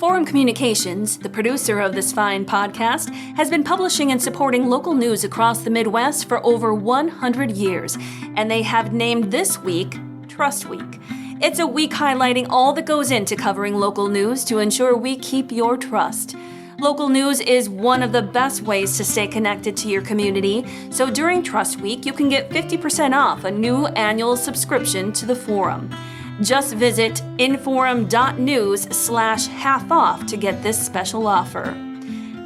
Forum Communications, the producer of this fine podcast, has been publishing and supporting local news across the Midwest for over 100 years, and they have named this week Trust Week. It's a week highlighting all that goes into covering local news to ensure we keep your trust. Local news is one of the best ways to stay connected to your community, so during Trust Week, you can get 50% off a new annual subscription to the Forum. Just visit inforum.news/half-off to get this special offer.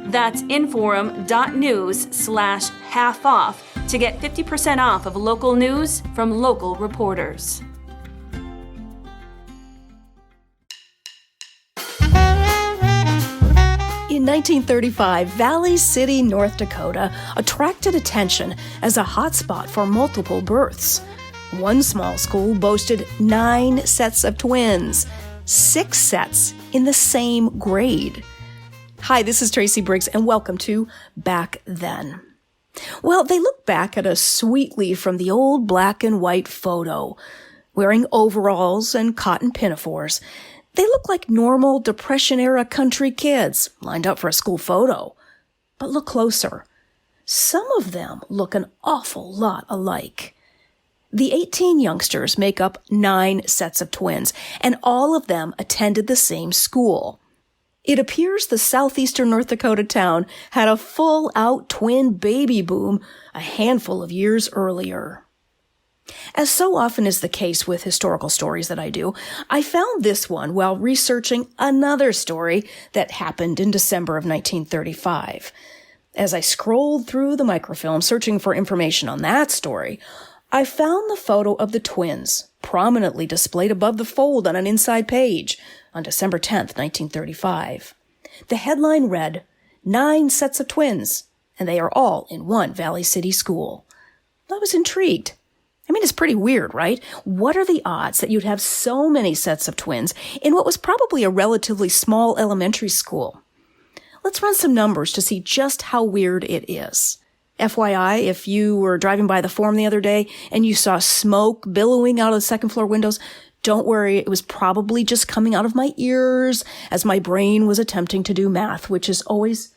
That's inforum.news/half-off to get 50% off of local news from local reporters. In 1935, Valley City, North Dakota attracted attention as a hotspot for multiple births. One small school boasted 9 sets of twins, 6 sets in the same grade. Hi, this is Tracy Briggs, and welcome to Back Then. Well, they look back at us sweetly from the old black and white photo. Wearing overalls and cotton pinafores, they look like normal Depression-era country kids lined up for a school photo. But look closer. Some of them look an awful lot alike. The 18 youngsters make up 9 sets of twins, and all of them attended the same school. It appears the southeastern North Dakota town had a full-out twin baby boom a handful of years earlier. As so often is the case with historical stories that I do, I found this one while researching another story that happened in December of 1935. As I scrolled through the microfilm searching for information on that story, I found the photo of the twins prominently displayed above the fold on an inside page on December 10th, 1935. The headline read, 9 sets of twins, and they are all in one Valley City school. I was intrigued. I mean, it's pretty weird, right? What are the odds that you'd have so many sets of twins in what was probably a relatively small elementary school? Let's run some numbers to see just how weird it is. FYI, if you were driving by the Forum the other day and you saw smoke billowing out of the second floor windows, don't worry, it was probably just coming out of my ears as my brain was attempting to do math, which is always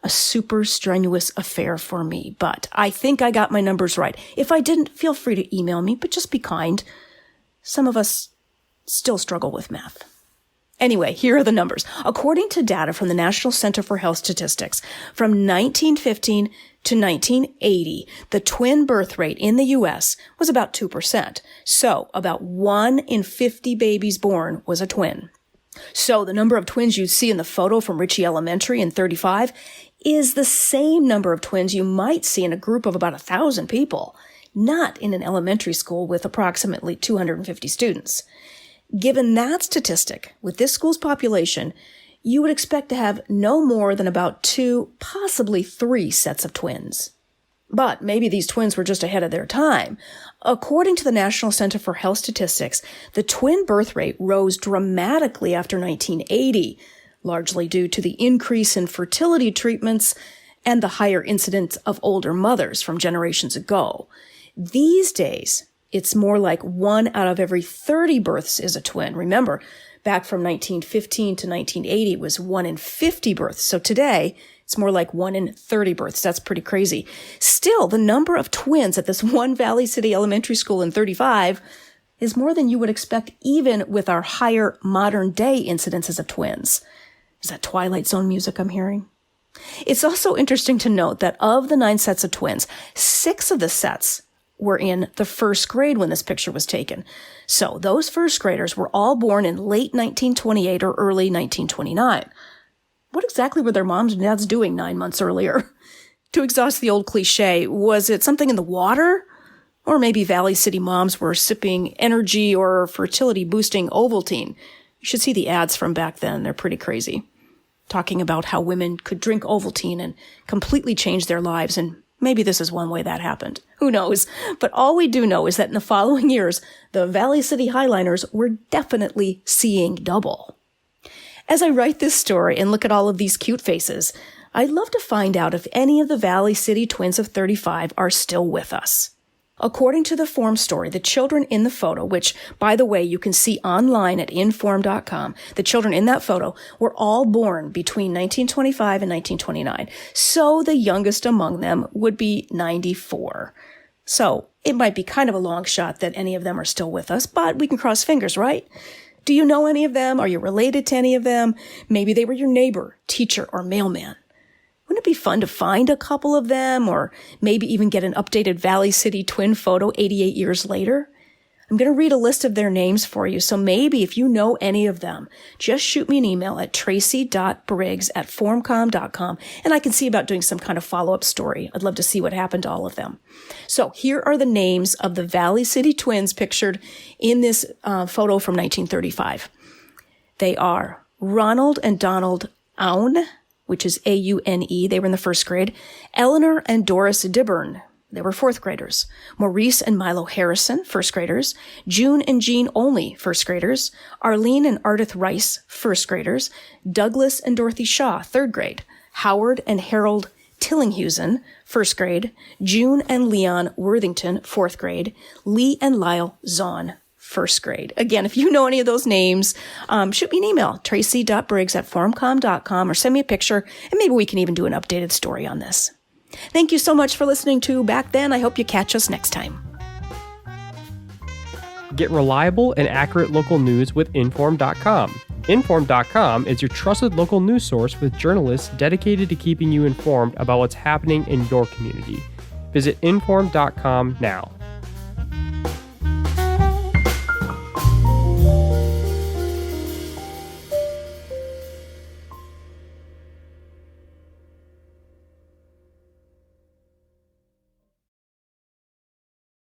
a super strenuous affair for me. But I think I got my numbers right. If I didn't, feel free to email me, but just be kind. Some of us still struggle with math. Anyway, here are the numbers. According to data from the National Center for Health Statistics, from 1915 to 1980, the twin birth rate in the U.S. was about 2%. So about 1 in 50 babies born was a twin. So the number of twins you see in the photo from Ritchie Elementary in 35 is the same number of twins you might see in a group of about 1,000 people, not in an elementary school with approximately 250 students. Given that statistic, with this school's population, you would expect to have no more than about 2, possibly 3 sets of twins. But maybe these twins were just ahead of their time. According to the National Center for Health Statistics, the twin birth rate rose dramatically after 1980, largely due to the increase in fertility treatments and the higher incidence of older mothers from generations ago. These days, it's more like 1 out of every 30 births is a twin. Remember, back from 1915 to 1980, it was 1 in 50 births. So today, it's more like 1 in 30 births. That's pretty crazy. Still, the number of twins at this one Valley City elementary school in 35 is more than you would expect even with our higher modern-day incidences of twins. Is that Twilight Zone music I'm hearing? It's also interesting to note that of the 9 sets of twins, 6 of the sets were in the first grade when this picture was taken. So those first graders were all born in late 1928 or early 1929. What exactly were their moms and dads doing 9 months earlier? To exhaust the old cliche, was it something in the water? Or maybe Valley City moms were sipping energy or fertility-boosting Ovaltine. You should see the ads from back then. They're pretty crazy. Talking about how women could drink Ovaltine and completely change their lives, and maybe this is one way that happened. Who knows? But all we do know is that in the following years, the Valley City Highliners were definitely seeing double. As I write this story and look at all of these cute faces, I'd love to find out if any of the Valley City twins of 35 are still with us. According to the Form story, the children in the photo, which, by the way, you can see online at inform.com, the children in that photo were all born between 1925 and 1929. So the youngest among them would be 94. So it might be kind of a long shot that any of them are still with us, but we can cross fingers, right? Do you know any of them? Are you related to any of them? Maybe they were your neighbor, teacher, or mailman. Wouldn't it be fun to find a couple of them, or maybe even get an updated Valley City twin photo 88 years later? I'm going to read a list of their names for you, so maybe if you know any of them, just shoot me an email at tracy.briggs@formcom.com, and I can see about doing some kind of follow-up story. I'd love to see what happened to all of them. So here are the names of the Valley City twins pictured in this photo from 1935. They are Ronald and Donald Aune, which is A-U-N-E. They were in the first grade. Eleanor and Doris Dibburn. They were fourth graders. Maurice and Milo Harrison, first graders. June and Jean Olney, first graders. Arlene and Ardith Rice, first graders. Douglas and Dorothy Shaw, third grade. Howard and Harold Tillinghusen, first grade. June and Leon Worthington, fourth grade. Lee and Lyle Zahn, first grade. Again, if you know any of those names, shoot me an email, tracy.briggs@formcom.com, or send me a picture, and maybe we can even do an updated story on this. Thank you so much for listening to Back Then. I hope you catch us next time. Get reliable and accurate local news with Inform.com. Inform.com is your trusted local news source with journalists dedicated to keeping you informed about what's happening in your community. Visit Inform.com now.